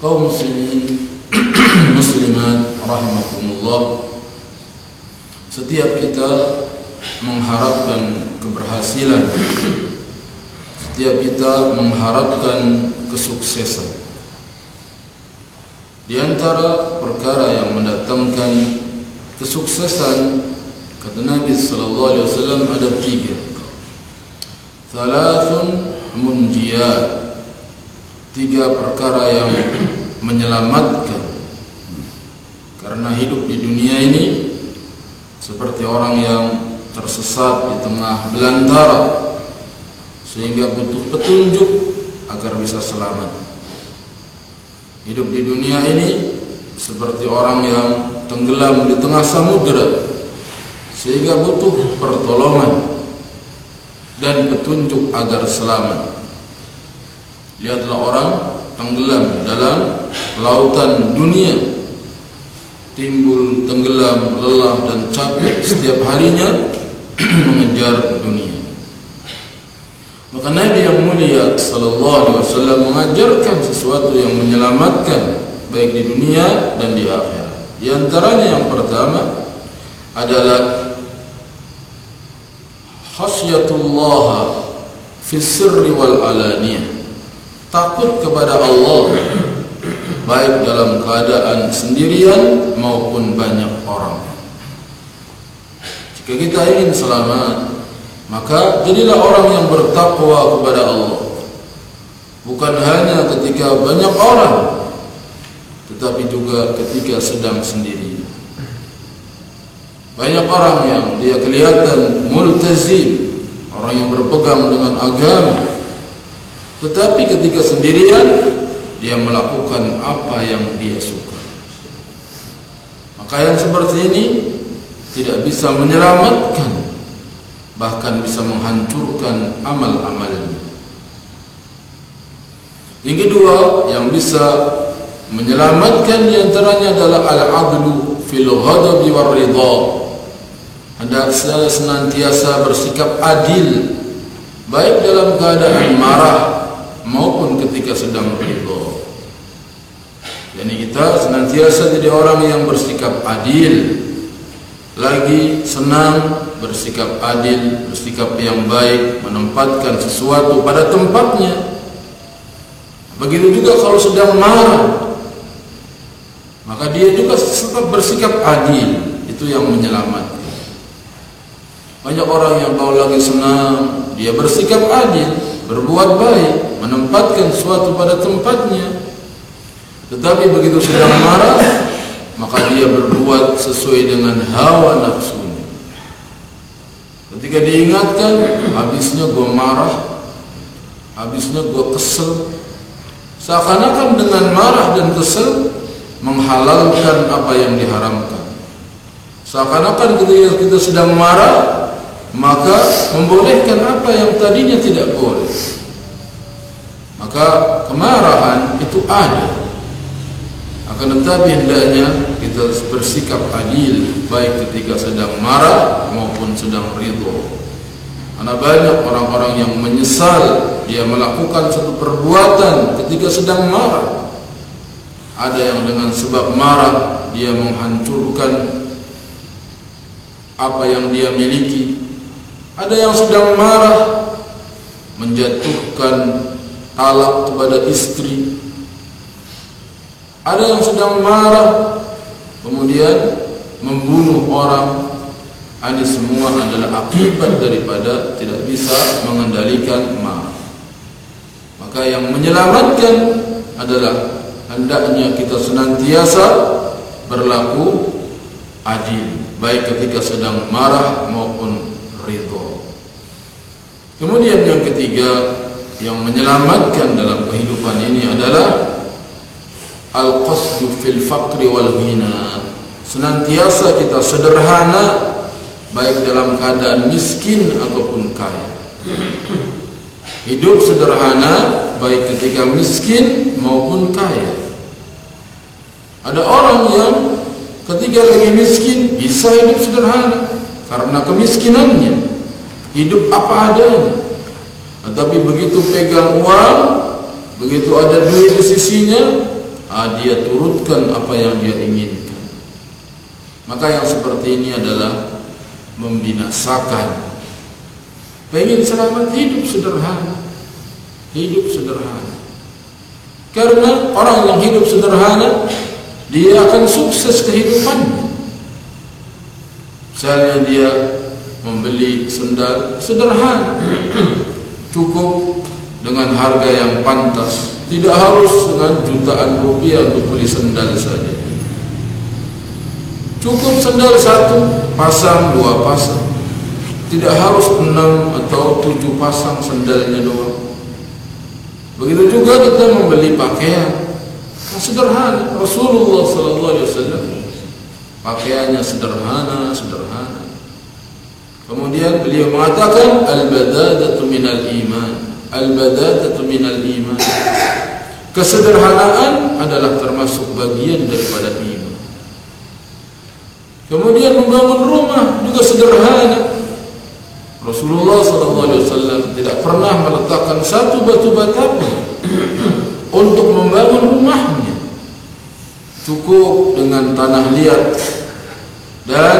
Kaum muslimin muslimat rahimakumullah, setiap kita mengharapkan keberhasilan, setiap kita mengharapkan kesuksesan. Di antara perkara yang mendatangkan kesuksesan, kata Nabi sallallahu alaihi wasallam, ada 3. Thalathun munjiyat, 3 perkara yang menyelamatkan. Karena hidup di dunia ini seperti orang yang tersesat di tengah belantara, sehingga butuh petunjuk agar bisa selamat. Hidup di dunia ini seperti orang yang tenggelam di tengah samudera, sehingga butuh pertolongan dan petunjuk agar selamat. Lihatlah orang tenggelam dalam lautan dunia, timbul tenggelam, lelah dan capek setiap harinya mengejar dunia. Maka Nabi yang mulia sallallahu alaihi wasallam mengajarkan sesuatu yang menyelamatkan baik di dunia dan di akhirat. Di antaranya yang pertama adalah khasyatullah fi sirri wal alaniyah, takut kepada Allah baik dalam keadaan sendirian maupun banyak orang. Jika kita ingin selamat, maka jadilah orang yang bertakwa kepada Allah, bukan hanya ketika banyak orang, tetapi juga ketika sedang sendiri. Banyak orang yang dia kelihatan multazim, orang yang berpegang dengan agama, tetapi ketika sendirian dia melakukan apa yang dia suka. Maka yang seperti ini tidak bisa menyelamatkan, bahkan bisa menghancurkan amal-amalnya. Yang kedua yang bisa menyelamatkan diantaranya adalah al-adlu fil ghadabi war ridha. Hendaknya senantiasa bersikap adil baik dalam keadaan marah maupun ketika sedang ridha. Yani kita senantiasa jadi orang yang bersikap adil, lagi senang bersikap adil, bersikap yang baik, menempatkan sesuatu pada tempatnya. Begitu juga kalau sedang marah, maka dia juga tetap bersikap adil. Itu yang menyelamatkan. Banyak orang yang kalau lagi senang dia bersikap adil, berbuat baik, menempatkan sesuatu pada tempatnya. Tetapi begitu sedang marah, maka dia berbuat sesuai dengan hawa nafsunya. Ketika diingatkan, habisnya gua marah, habisnya gua kesel. Seakan-akan dengan marah dan kesel menghalalkan apa yang diharamkan. Seakan-akan ketika kita sedang marah, maka membolehkan apa yang tadinya tidak boleh. Maka kemarahan itu ada, akan tetapi hendaknya kita bersikap adil baik ketika sedang marah maupun sedang ridho. Karena banyak orang-orang yang menyesal dia melakukan satu perbuatan ketika sedang marah. Ada yang dengan sebab marah dia menghancurkan apa yang dia miliki. Ada yang sedang marah menjatuhkan talak kepada istri. Ada yang sedang marah kemudian membunuh orang. Ini semua adalah akibat daripada tidak bisa mengendalikan marah. Maka yang menyelamatkan adalah hendaknya kita senantiasa berlaku adil baik ketika sedang marah maupun ridho. Kemudian yang ketiga yang menyelamatkan dalam kehidupan ini adalah al-qasdu fil faqri wal ghina. Senantiasa kita sederhana baik dalam keadaan miskin ataupun kaya. Hidup sederhana baik ketika miskin maupun kaya. Ada orang yang ketika lagi miskin bisa hidup sederhana karena kemiskinannya, hidup apa adanya. Tetapi begitu pegang uang, begitu ada duit di sisinya, dia turutkan apa yang dia inginkan. Maka yang seperti ini adalah membinasakan. Pengen selamat, hidup sederhana. Hidup sederhana. Karena orang yang hidup sederhana, dia akan sukses kehidupannya. Misalnya dia membeli sendal sederhana, cukup dengan harga yang pantas. Tidak harus dengan jutaan rupiah untuk beli sendal saja. Cukup sendal 1 pasang, 2 pasang. Tidak harus 6 atau 7 pasang sendalnya doang. Begitu juga kita membeli pakaian sederhana. Rasulullah SAW pakaiannya sederhana. Kemudian beliau mengatakan al-badadatu minal iman. Al-badadatu minal iman. Kesederhanaan adalah termasuk bagian daripada iman. Kemudian membangun rumah juga sederhana. Rasulullah SAW tidak pernah meletakkan satu batu bata untuk membangun rumahnya. Cukup dengan tanah liat dan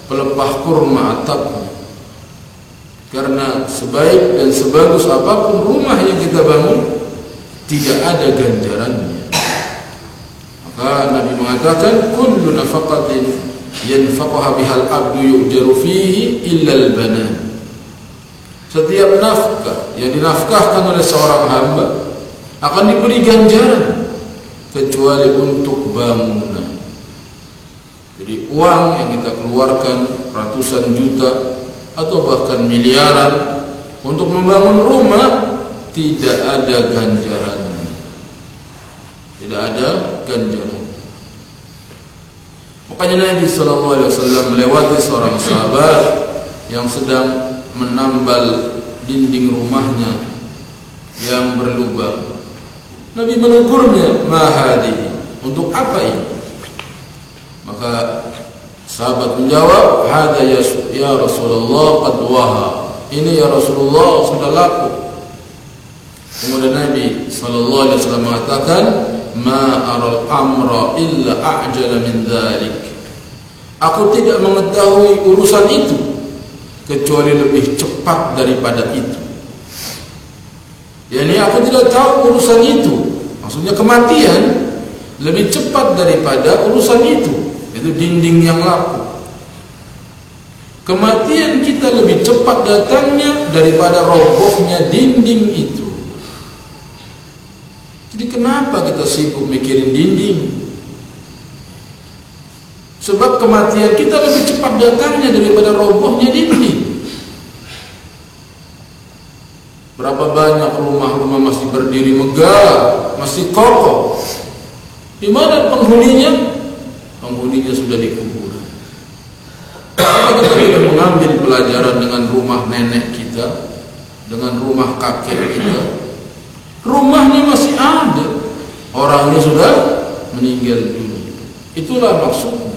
pelepah kurma atapnya. Karena sebaik dan sebagus apapun rumah yang kita bangun, tidak ada ganjarannya. Maka Nabi mengatakan, kullu nafaqatin yanfaqaha bihal abdu yu'jaru fihi illa al-banan. Setiap nafkah yang dinafkahkan oleh seorang hamba akan diberi ganjaran kecuali untuk bangunan. Jadi uang yang kita keluarkan ratusan juta atau bahkan miliaran untuk membangun rumah, tidak ada ganjarannya. Tidak ada ganjaran. Makanya Nabi SAW melewati seorang sahabat yang sedang menambal dinding rumahnya yang berlubang. Nabi menegurnya, "Ma hadihi?" Untuk apa ini? Maka sahabat menjawab, "Hada ya Rasulullah qad waha." Ini ya Rasulullah sudah laku. Kemudian Nabi SAW mengatakan, "Ma aral amra illa a'jala min dzalik." Aku tidak mengetahui urusan itu kecuali lebih cepat daripada itu. Yani aku tidak tahu urusan itu. Maksudnya kematian lebih cepat daripada urusan itu. Itu dinding yang laku. Kematian kita lebih cepat datangnya daripada robohnya dinding itu. Jadi kenapa kita sibuk mikirin dinding? Sebab kematian kita lebih cepat datangnya daripada robohnya dinding. Berapa banyak rumah-rumah masih berdiri megah, masih kokoh. Di mana penghuninya? Penghuninya sudah dikubur. Kita tidak mengambil pelajaran dengan rumah nenek kita, dengan rumah kakek kita. Rumahnya masih ada, orangnya sudah meninggal dunia. Itulah maksudnya.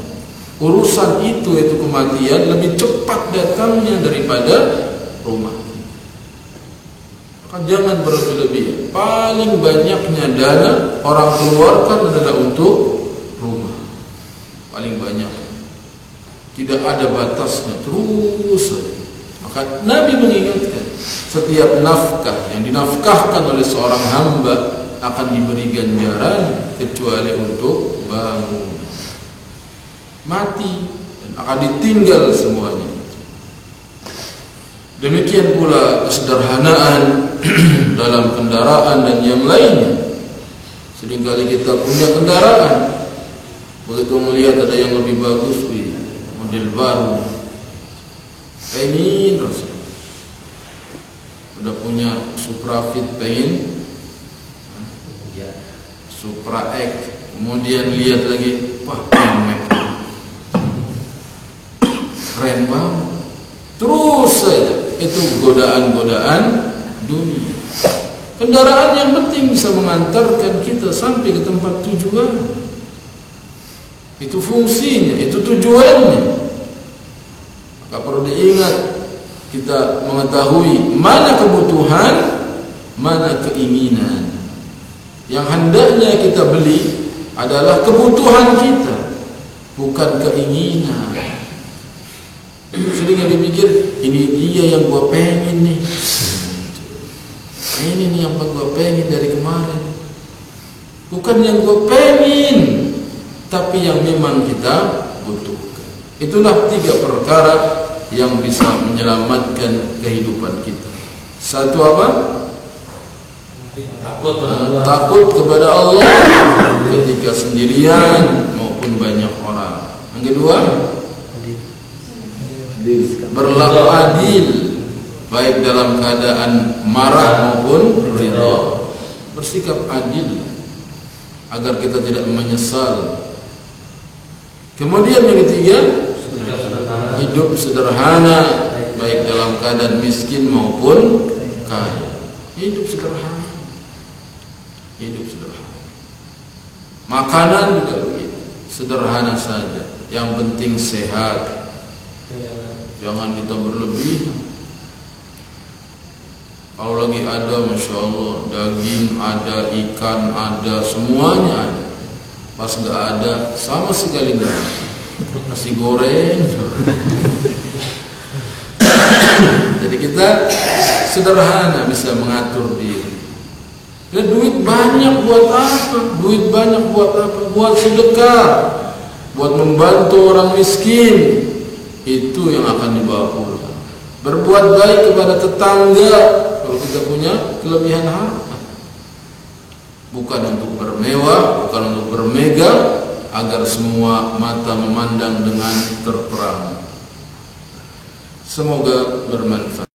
Urusan itu, yaitu kematian, lebih cepat datangnya daripada rumah. Maka jangan berlebihan. Paling banyaknya dana orang keluarkan adalah untuk rumah. Paling banyak. Tidak ada batasnya, terus saja. Maka Nabi mengingatkan, setiap nafkah yang dinafkahkan oleh seorang hamba akan diberi ganjaran kecuali untuk bangun. Mati dan akan ditinggal semuanya. Demikian pula kesederhanaan dalam kendaraan dan yang lainnya. Seringkali kita punya kendaraan, begitu melihat ada yang lebih bagus, model baru, pengen rasanya. Udah punya Supra Fit, pengen Supra X, kemudian lihat lagi, wah Max, keren banget. Terus saja itu godaan-godaan dunia. Kendaraan yang penting bisa mengantarkan kita sampai ke tempat tujuan. Itu fungsinya, itu tujuannya. Maka perlu diingat, kita mengetahui mana kebutuhan, mana keinginan. Yang hendaknya kita beli adalah kebutuhan kita, bukan keinginan. Sering yang dipikir, ini dia yang gua pengen nih, ini nih yang gua pengen dari kemarin. Bukan yang gua pengen, tapi yang memang kita butuhkan. Itulah 3 perkara yang bisa menyelamatkan kehidupan kita. Satu apa? Takut kepada Allah ketika sendirian maupun banyak orang. Yang kedua, berlaku adil baik dalam keadaan marah maupun ridha. Bersikap adil agar kita tidak menyesal. Kemudian yang ketiga, hidup sederhana baik dalam keadaan miskin maupun kaya. Hidup sederhana. Hidup sederhana. Makanan juga begitu, sederhana saja. Yang penting sehat. Jangan kita berlebihan. Kalau lagi ada, masya Allah, daging ada, ikan ada, semuanya ada. Pas nggak ada, sama sekali nggak ada. Nasi goreng. Jadi kita sederhana, bisa mengatur diri. Ya, duit banyak buat apa? Duit banyak buat apa? Buat sedekah, buat membantu orang miskin. Itu yang akan dibawa pulang. Berbuat baik kepada tetangga kalau kita punya kelebihan harta. Bukan untuk bermewah, bukan untuk bermegah, agar semua mata memandang dengan terperang. Semoga bermanfaat.